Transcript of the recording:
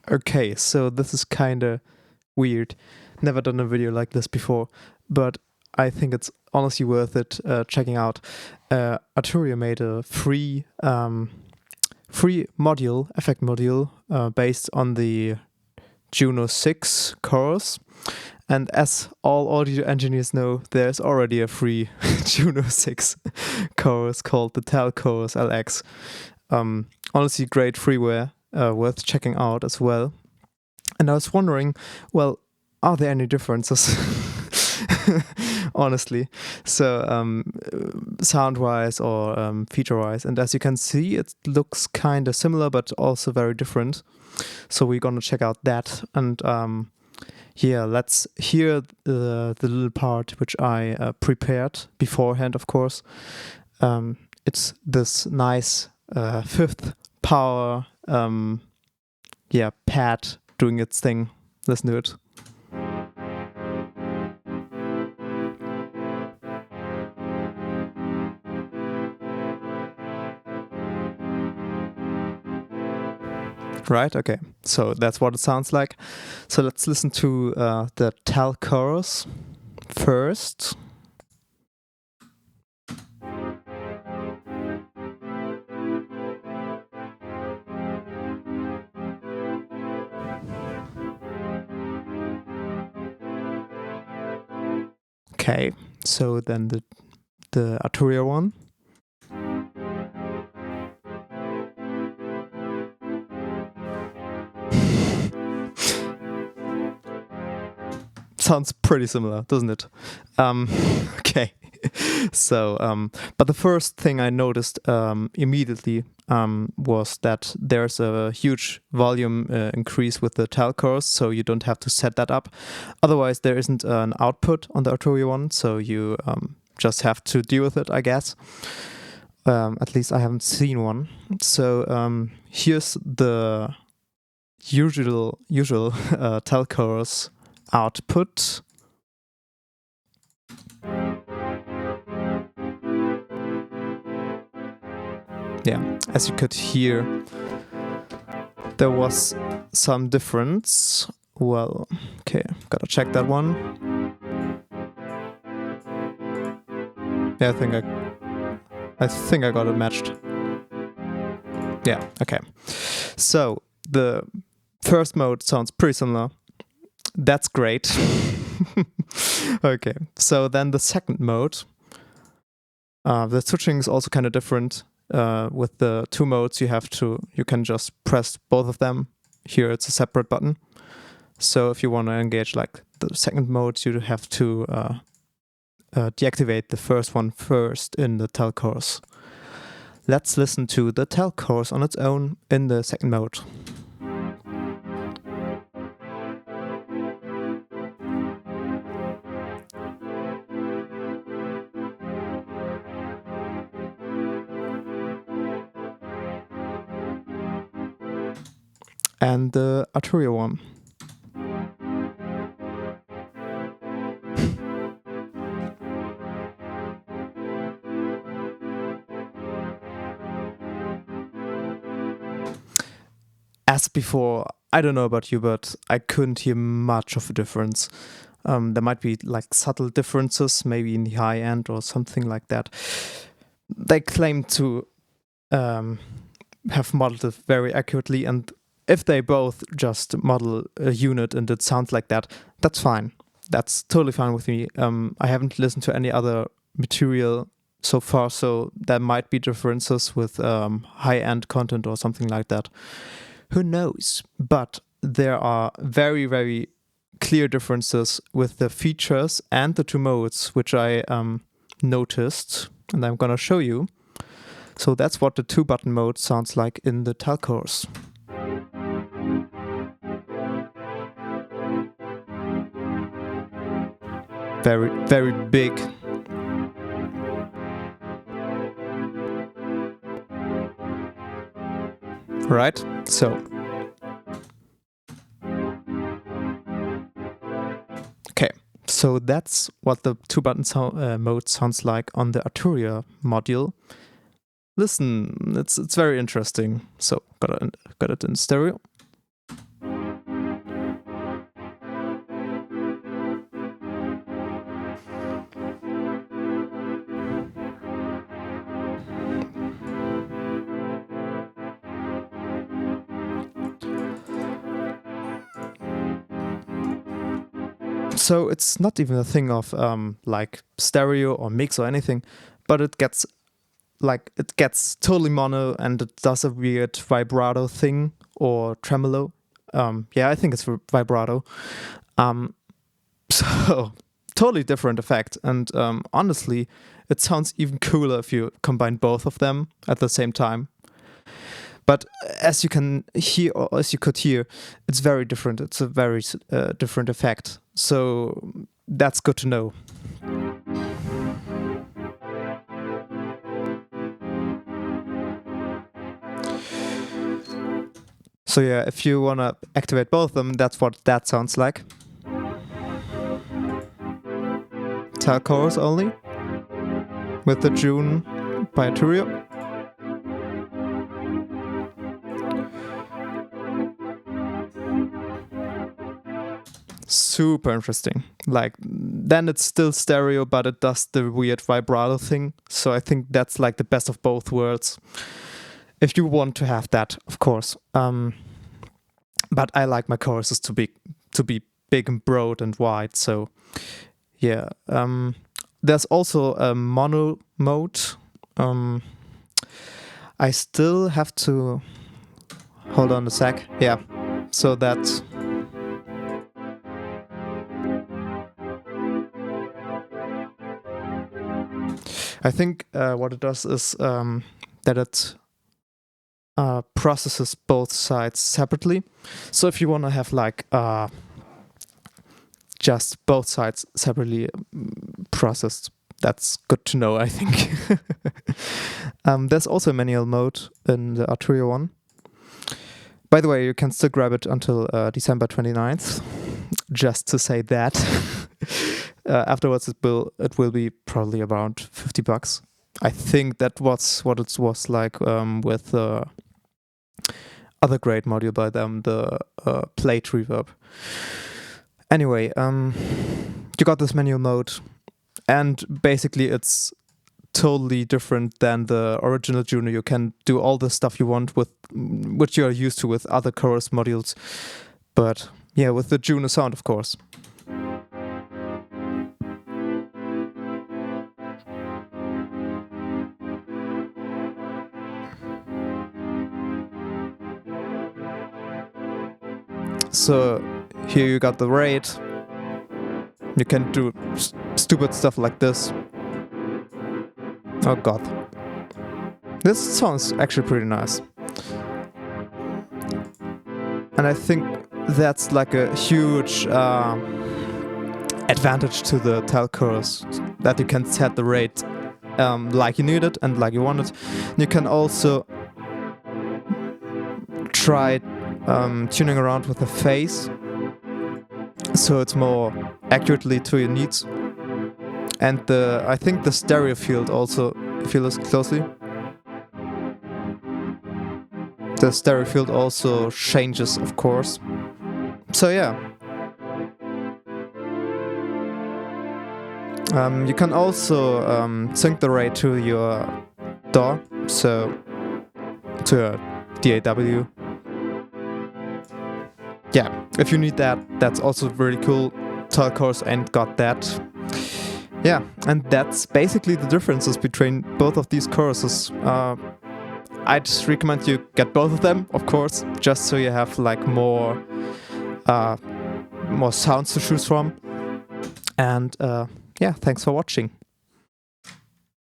Okay, so this is kinda weird. Never done a video like this before, but I think it's honestly worth it checking out. Arturia made a free module, effect module, based on the Juno 6 chorus. And as all audio engineers know, there's already a free Juno 6 chorus called the TAL Chorus-LX. Honestly, great freeware, worth checking out as well. And I was wondering, well, are there any differences? Honestly. So, sound-wise or feature-wise. And as you can see, it looks kind of similar, but also very different. So we're gonna check out that. And yeah, let's hear the little part which I prepared beforehand, of course. It's this nice fifth power pad doing its thing. Listen to it. Right, okay, so that's what it sounds like. So let's listen to the TAL chorus first. Okay, so then the Arturia one. Sounds pretty similar, doesn't it? Okay, so but the first thing I noticed immediately was that there's a huge volume increase with the TAL chorus, so you don't have to set that up. Otherwise, there isn't an output on the Arturia one, so you just have to deal with it, I guess. At least I haven't seen one. So here's the usual TAL chorus output. Yeah, as you could hear, there was some difference. Well, okay, gotta check that one. Yeah, I think I got it matched. Yeah, okay. So the first mode sounds pretty similar. That's great. Okay, so then the second mode. The switching is also kind of different. With the two modes, you can just press both of them. Here it's a separate button. So if you want to engage like the second mode, you have to deactivate the first one first in the TAL chorus. Let's listen to the TAL chorus on its own in the second mode. And the Arturia one. As before, I don't know about you, but I couldn't hear much of a difference. There might be like subtle differences, maybe in the high end or something like that. They claim to have modeled it very accurately, and if they both just model a unit and it sounds like that, that's fine. That's totally fine with me. I haven't listened to any other material so far, so there might be differences with high-end content or something like that. Who knows? But there are very, very clear differences with the features and the two modes, which I noticed, and I'm gonna show you. So that's what the two-button mode sounds like in the TAL chorus. Very, very big. Right? So. Okay, so that's what the two-button mode sounds like on the Arturia module. Listen, it's very interesting. So got it in stereo. So it's not even a thing of like stereo or mix or anything, but it gets totally mono and it does a weird vibrato thing or tremolo. Yeah, I think it's vibrato. So totally different effect, and honestly, it sounds even cooler if you combine both of them at the same time. But as you can hear, or as you could hear, it's very different. It's a very different effect. So that's good to know. So yeah, if you want to activate both of them, that's what that sounds like. TAL chorus only, with the June by Arturia. Super interesting. Like, then it's still stereo, but it does the weird vibrato thing. So I think that's like the best of both worlds. If you want to have that, of course. But I like my choruses to be big and broad and wide. So yeah. There's also a mono mode. I still have to hold on a sec. Yeah. So that. I think what it does is that it processes both sides separately. So if you want to have like just both sides separately processed, that's good to know, I think. There's also a manual mode in the Arturia one. By the way, you can still grab it until December 29th, just to say that. Afterwards, it will be probably around $50. I think that was what it was like with the other great module by them, the plate reverb. Anyway, you got this manual mode, and basically it's totally different than the original Juno. You can do all the stuff you want with, which you are used to with other chorus modules, but yeah, with the Juno sound, of course. So here you got the rate. You can do stupid stuff like this. Oh god. This sounds actually pretty nice. And I think that's like a huge advantage to the TAL chorus, that you can set the rate like you need it and like you want it. You can also try tuning around with the phase, so it's more accurately to your needs. And I think the stereo field also, if you listen closely, the stereo field also changes, of course. So yeah. You can also sync the rate to your DAW, so to your DAW. Yeah, if you need that, that's also really cool. TAL Chorus ain't got that. Yeah, and that's basically the differences between both of these choruses. I'd recommend you get both of them, of course, just so you have like more sounds to choose from. And yeah, thanks for watching.